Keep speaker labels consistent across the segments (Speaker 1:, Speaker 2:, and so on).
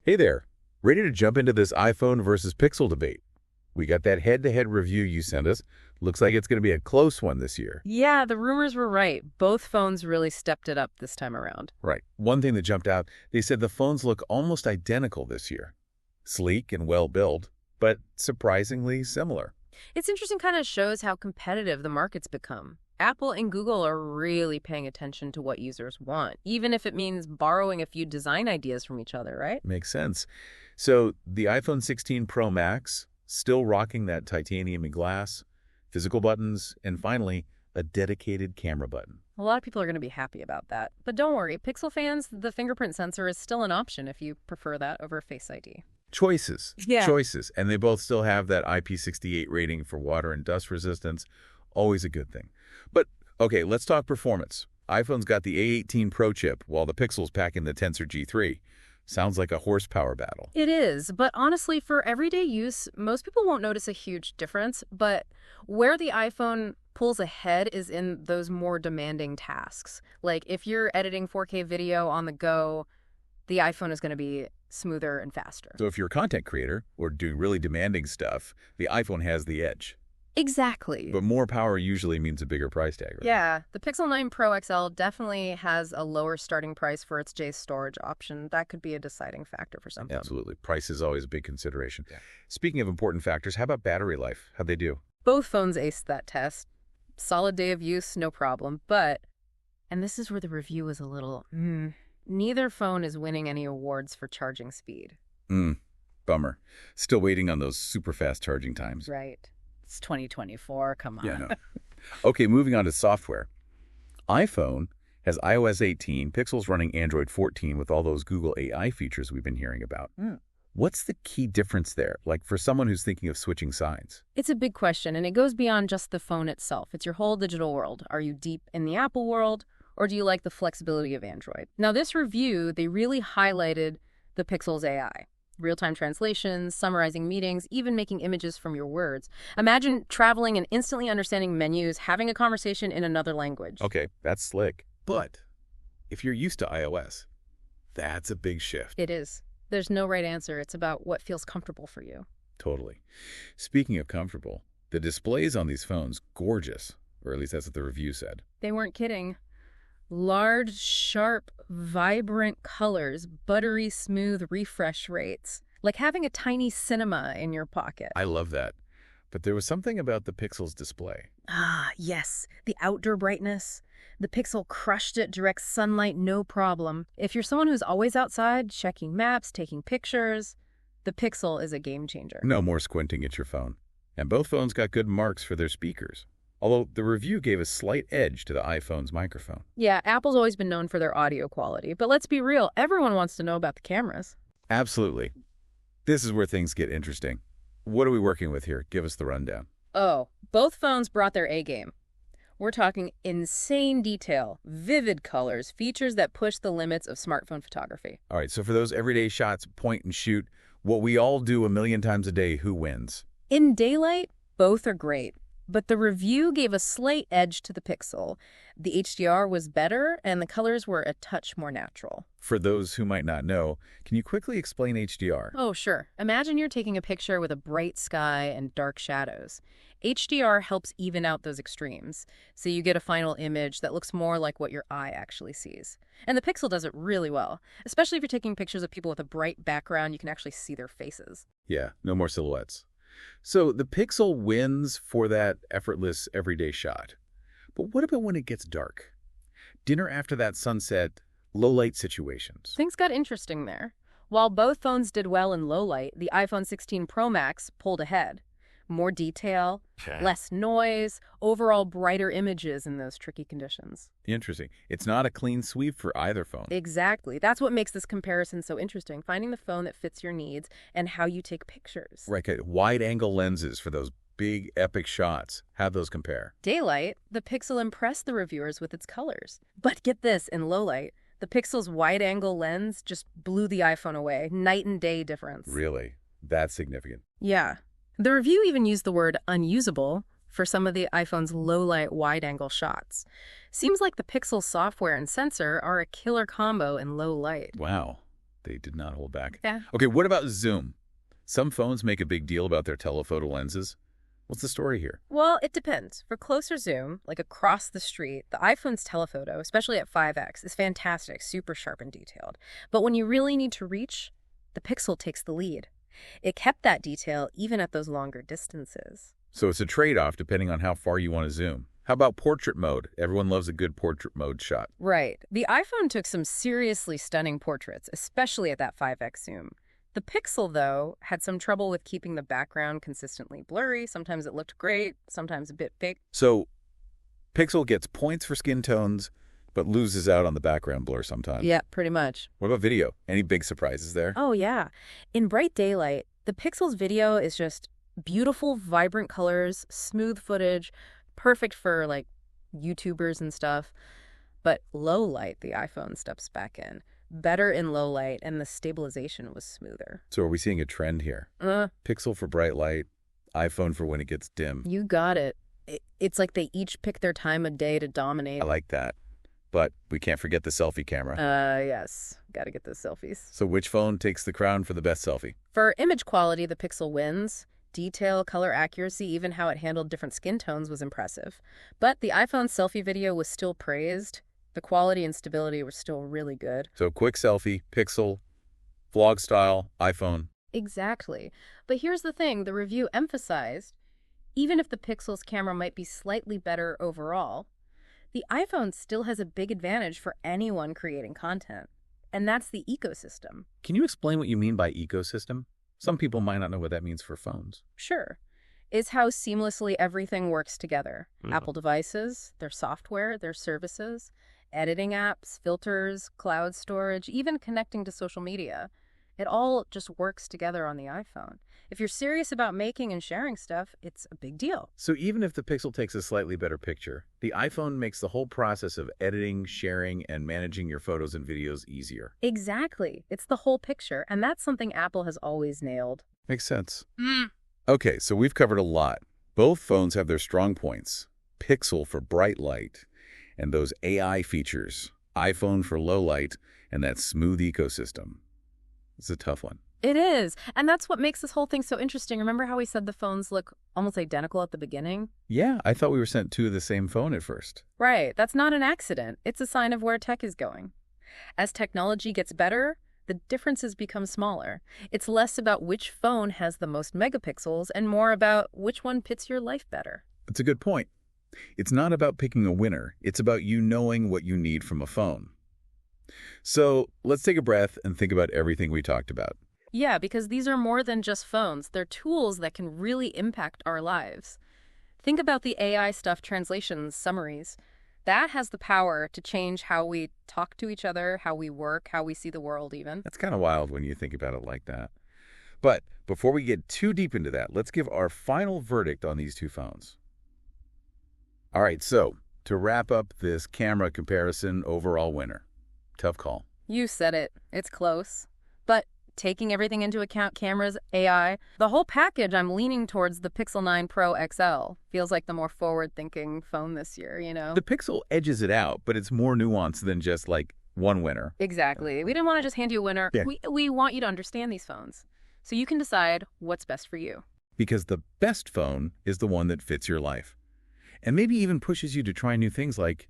Speaker 1: Hey there, ready to jump into this iPhone versus Pixel debate? We got that head-to-head review you sent us. Looks like it's going to be a close one this year.
Speaker 2: Yeah, the rumors were right. Both phones really stepped it up this time around.
Speaker 1: Right. One thing that jumped out, they said the phones look almost identical this year. Sleek and well-built, but surprisingly similar.
Speaker 2: It's interesting, kind of shows how competitive the market's become. Apple and Google are really paying attention to what users want, even if it means borrowing a few design ideas from each other, right?
Speaker 1: Makes sense. So the iPhone 16 Pro Max, still rocking that titanium glass, physical buttons, and finally, a dedicated camera button.
Speaker 2: A lot of people are going to be happy about that. But don't worry, Pixel fans, the fingerprint sensor is still an option if you prefer that over Face ID.
Speaker 1: Choices.
Speaker 2: Yeah.
Speaker 1: Choices. And they both still have that IP68 rating for water and dust resistance. Always a good thing. But, okay, let's talk performance. iPhone's got the A18 Pro chip, while the Pixel's packing the Tensor G3. Sounds like a horsepower battle.
Speaker 2: It is, but honestly, for everyday use, most people won't notice a huge difference. But where the iPhone pulls ahead is in those more demanding tasks. Like if you're editing 4K video on the go, the iPhone is going to be smoother and faster.
Speaker 1: So if you're a content creator or doing really demanding stuff, the iPhone has the edge.
Speaker 2: Exactly.
Speaker 1: But more power usually means a bigger price tag. Right?
Speaker 2: Yeah, the Pixel 9 Pro XL definitely has a lower starting price for its J storage option. That could be a deciding factor for some.
Speaker 1: Absolutely. Price is always a big consideration. Yeah. Speaking of important factors, how about battery life? How'd they do?
Speaker 2: Both phones aced that test. Solid day of use, no problem. But, and this is where the review was a little, neither phone is winning any awards for charging speed.
Speaker 1: Bummer. Still waiting on those super fast charging times.
Speaker 2: Right. It's 2024, come on.
Speaker 1: Yeah, no. Okay, moving on to software. iPhone has iOS 18, Pixel's running Android 14 with all those Google AI features we've been hearing about. What's the key difference there, like for someone who's thinking of switching sides?
Speaker 2: It's a big question, and it goes beyond just the phone itself. It's your whole digital world. Are you deep in the Apple world, or do you like the flexibility of Android? Now, this review, they really highlighted the Pixel's AI. Real-time translations, summarizing meetings, even making images from your words. Imagine traveling and instantly understanding menus, having a conversation in another language.
Speaker 1: Okay, that's slick. But if you're used to iOS, that's a big shift.
Speaker 2: It is. There's no right answer. It's about what feels comfortable for you.
Speaker 1: Totally. Speaking of comfortable, the displays on these phones, gorgeous. Or at least that's what the review said.
Speaker 2: They weren't kidding. Large, sharp, vibrant colors, buttery smooth refresh rates. Like having a tiny cinema in your pocket.
Speaker 1: I love that. But there was something about the Pixel's display.
Speaker 2: Ah, yes. The outdoor brightness. The Pixel crushed it, direct sunlight, no problem. If you're someone who's always outside, checking maps, taking pictures, the Pixel is a game changer.
Speaker 1: No more squinting at your phone. And both phones got good marks for their speakers. Although the review gave a slight edge to the iPhone's microphone.
Speaker 2: Yeah, Apple's always been known for their audio quality. But let's be real, everyone wants to know about the cameras.
Speaker 1: Absolutely. This is where things get interesting. What are we working with here? Give us the rundown.
Speaker 2: Oh, both phones brought their A game. We're talking insane detail, vivid colors, features that push the limits of smartphone photography.
Speaker 1: All right, so for those everyday shots, point and shoot, what we all do a million times a day, who wins?
Speaker 2: In daylight, both are great. But the review gave a slight edge to the Pixel. The HDR was better, and the colors were a touch more natural.
Speaker 1: For those who might not know, can you quickly explain HDR?
Speaker 2: Oh, sure. Imagine you're taking a picture with a bright sky and dark shadows. HDR helps even out those extremes, so you get a final image that looks more like what your eye actually sees. And the Pixel does it really well, especially if you're taking pictures of people with a bright background, you can actually see their faces.
Speaker 1: Yeah, no more silhouettes. So the Pixel wins for that effortless everyday shot. But what about when it gets dark? Dinner after that sunset, low light situations.
Speaker 2: Things got interesting there. While both phones did well in low light, the iPhone 16 Pro Max pulled ahead. More detail, less noise, overall brighter images in those tricky conditions.
Speaker 1: Interesting. It's not a clean sweep for either phone.
Speaker 2: Exactly. That's what makes this comparison so interesting, finding the phone that fits your needs and how you take pictures.
Speaker 1: Right. Wide-angle lenses for those big, epic shots. How'd those compare?
Speaker 2: Daylight, the Pixel impressed the reviewers with its colors. But get this, in low light, the Pixel's wide-angle lens just blew the iPhone away. Night and day difference.
Speaker 1: Really? That's significant.
Speaker 2: Yeah. The review even used the word unusable for some of the iPhone's low-light wide-angle shots. Seems like the Pixel software and sensor are a killer combo in low light.
Speaker 1: Wow. They did not hold back.
Speaker 2: Yeah.
Speaker 1: Okay, what about zoom? Some phones make a big deal about their telephoto lenses. What's the story here?
Speaker 2: Well, it depends. For closer zoom, like across the street, the iPhone's telephoto, especially at 5x, is fantastic, super sharp and detailed. But when you really need to reach, the Pixel takes the lead. It kept that detail even at those longer distances.
Speaker 1: So it's a trade-off depending on how far you want to zoom. How about portrait mode? Everyone loves a good portrait mode shot.
Speaker 2: Right. The iPhone took some seriously stunning portraits, especially at that 5x zoom. The Pixel, though, had some trouble with keeping the background consistently blurry. Sometimes it looked great, sometimes a bit fake.
Speaker 1: So Pixel gets points for skin tones, but loses out on the background blur sometimes.
Speaker 2: Yeah, pretty much.
Speaker 1: What about video? Any big surprises there?
Speaker 2: Oh, yeah. In bright daylight, the Pixel's video is just beautiful, vibrant colors, smooth footage, perfect for, like, YouTubers and stuff. But low light, the iPhone steps back in. Better in low light, and the stabilization was smoother.
Speaker 1: So are we seeing a trend here? Pixel for bright light, iPhone for when it gets dim.
Speaker 2: You got it. It's like they each pick their time of day to dominate.
Speaker 1: I like that. But we can't forget the selfie camera.
Speaker 2: Yes. Gotta get those selfies.
Speaker 1: So which phone takes the crown for the best selfie?
Speaker 2: For image quality, the Pixel wins. Detail, color accuracy, even how it handled different skin tones was impressive. But the iPhone selfie video was still praised. The quality and stability were still really good.
Speaker 1: So quick selfie, Pixel, vlog style, iPhone.
Speaker 2: Exactly. But here's the thing. The review emphasized, even if the Pixel's camera might be slightly better overall, the iPhone still has a big advantage for anyone creating content. And that's the ecosystem.
Speaker 1: Can you explain what you mean by ecosystem? Some people might not know what that means for phones.
Speaker 2: Sure. It's how seamlessly everything works together. Apple devices, their software, their services, editing apps, filters, cloud storage, even connecting to social media. It all just works together on the iPhone. If you're serious about making and sharing stuff, it's a big deal.
Speaker 1: So even if the Pixel takes a slightly better picture, the iPhone makes the whole process of editing, sharing, and managing your photos and videos easier.
Speaker 2: Exactly. It's the whole picture, and that's something Apple has always nailed.
Speaker 1: Makes sense. Okay, so we've covered a lot. Both phones have their strong points. Pixel for bright light, and those AI features. iPhone for low light, and that smooth ecosystem. It's a tough one.
Speaker 2: It is. And that's what makes this whole thing so interesting. Remember how we said the phones look almost identical at the beginning?
Speaker 1: Yeah, I thought we were sent two of the same phone at first.
Speaker 2: Right. That's not an accident. It's a sign of where tech is going. As technology gets better, the differences become smaller. It's less about which phone has the most megapixels and more about which one fits your life better.
Speaker 1: It's a good point. It's not about picking a winner. It's about you knowing what you need from a phone. So let's take a breath and think about everything we talked about.
Speaker 2: Yeah, because these are more than just phones. They're tools that can really impact our lives. Think about the AI stuff, translations, summaries. That has the power to change how we talk to each other, how we work, how we see the world even.
Speaker 1: That's kind of wild when you think about it like that. But before we get too deep into that, let's give our final verdict on these two phones. All right, so to wrap up this camera comparison, overall winner. Tough call.
Speaker 2: You said it. It's close. But taking everything into account, cameras, AI, the whole package, I'm leaning towards the Pixel 9 Pro XL. Feels like the more forward-thinking phone this year, you know?
Speaker 1: The Pixel edges it out, but it's more nuanced than just like one winner.
Speaker 2: Exactly. We didn't want to just hand you a winner.
Speaker 1: Yeah.
Speaker 2: We want you to understand these phones. So you can decide what's best for you.
Speaker 1: Because the best phone is the one that fits your life. And maybe even pushes you to try new things like,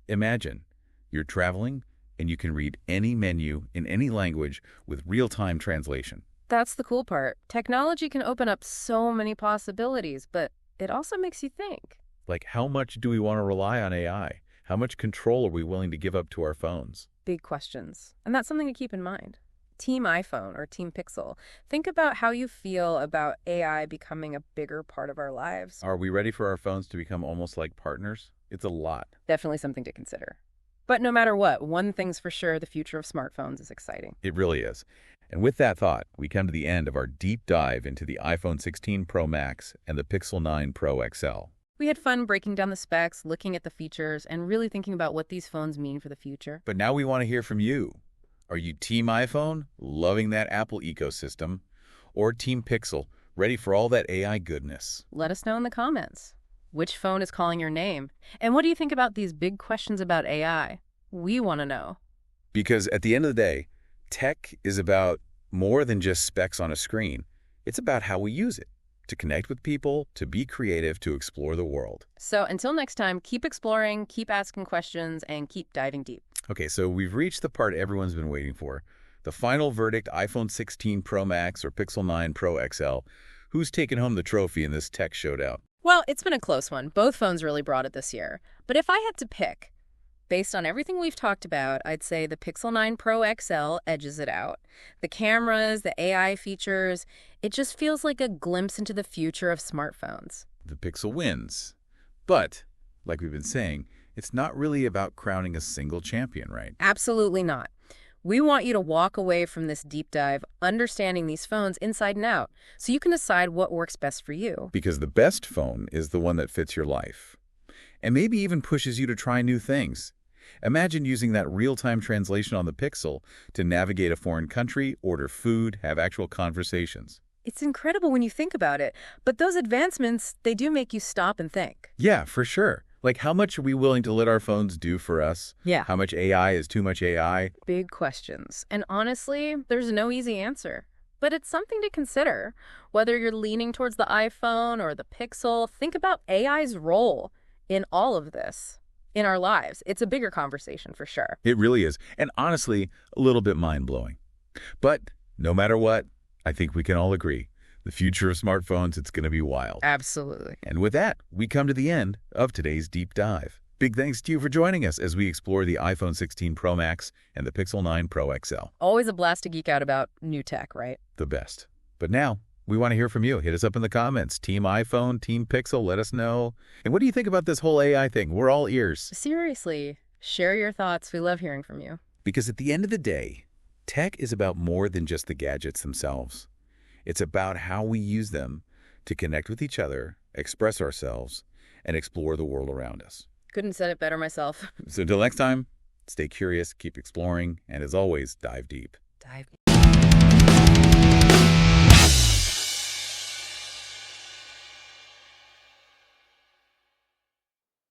Speaker 1: imagine you're traveling and you can read any menu in any language with real-time translation.
Speaker 2: That's the cool part. Technology can open up so many possibilities, but it also makes you think.
Speaker 1: Like, how much do we want to rely on AI? How much control are we willing to give up to our phones?
Speaker 2: Big questions. And that's something to keep in mind. Team iPhone or Team Pixel. Think about how you feel about AI becoming a bigger part of our lives.
Speaker 1: Are we ready for our phones to become almost like partners? It's a lot.
Speaker 2: Definitely something to consider. But no matter what, one thing's for sure, the future of smartphones is exciting.
Speaker 1: It really is. And with that thought, we come to the end of our deep dive into the iPhone 16 Pro Max and the Pixel 9 Pro XL.
Speaker 2: We had fun breaking down the specs, looking at the features, and really thinking about what these phones mean for the future.
Speaker 1: But now we want to hear from you. Are you Team iPhone, loving that Apple ecosystem, or Team Pixel, ready for all that AI goodness?
Speaker 2: Let us know in the comments. Which phone is calling your name? And what do you think about these big questions about AI? We want to know.
Speaker 1: Because at the end of the day, Tech is about more than just specs on a screen. It's about how we use it to connect with people, to be creative, to explore the world.
Speaker 2: So until next time, keep exploring, keep asking questions, and keep diving deep.
Speaker 1: Okay, so we've reached the part everyone's been waiting for. The final verdict, iPhone 16 Pro Max or Pixel 9 Pro XL. Who's taking home the trophy in this tech showdown?
Speaker 2: Well, it's been a close one. Both phones really brought it this year. But if I had to pick, based on everything we've talked about, I'd say the Pixel 9 Pro XL edges it out. The cameras, the AI features, it just feels like a glimpse into the future of smartphones.
Speaker 1: The Pixel wins. But, like we've been saying, it's not really about crowning a single champion, right?
Speaker 2: Absolutely not. We want you to walk away from this deep dive understanding these phones inside and out, so you can decide what works best for you.
Speaker 1: Because the best phone is the one that fits your life. And maybe even pushes you to try new things. Imagine using that real-time translation on the Pixel to navigate a foreign country, order food, have actual conversations.
Speaker 2: It's incredible when you think about it, but those advancements, they do make you stop and think.
Speaker 1: Yeah, for sure. Like, how much are we willing to let our phones do for us?
Speaker 2: Yeah.
Speaker 1: How much AI is too much AI?
Speaker 2: Big questions. And honestly, there's no easy answer. But it's something to consider. Whether you're leaning towards the iPhone or the Pixel, think about AI's role in all of this, in our lives. It's a bigger conversation for sure.
Speaker 1: It really is. And honestly, a little bit mind-blowing. But no matter what, I think we can all agree. The future of smartphones, it's going to be wild.
Speaker 2: Absolutely.
Speaker 1: And with that, we come to the end of today's deep dive. Big thanks to you for joining us as we explore the iPhone 16 Pro Max and the Pixel 9 Pro XL.
Speaker 2: Always a blast to geek out about new tech, right?
Speaker 1: The best. But now, we want to hear from you. Hit us up in the comments. Team iPhone, Team Pixel, let us know. And what do you think about this whole AI thing? We're all ears.
Speaker 2: Seriously, share your thoughts. We love hearing from you.
Speaker 1: Because at the end of the day, tech is about more than just the gadgets themselves. It's about how we use them to connect with each other, express ourselves, and explore the world around us.
Speaker 2: Couldn't have said it better myself.
Speaker 1: So until next time, stay curious, keep exploring, and as always, dive deep.
Speaker 2: Dive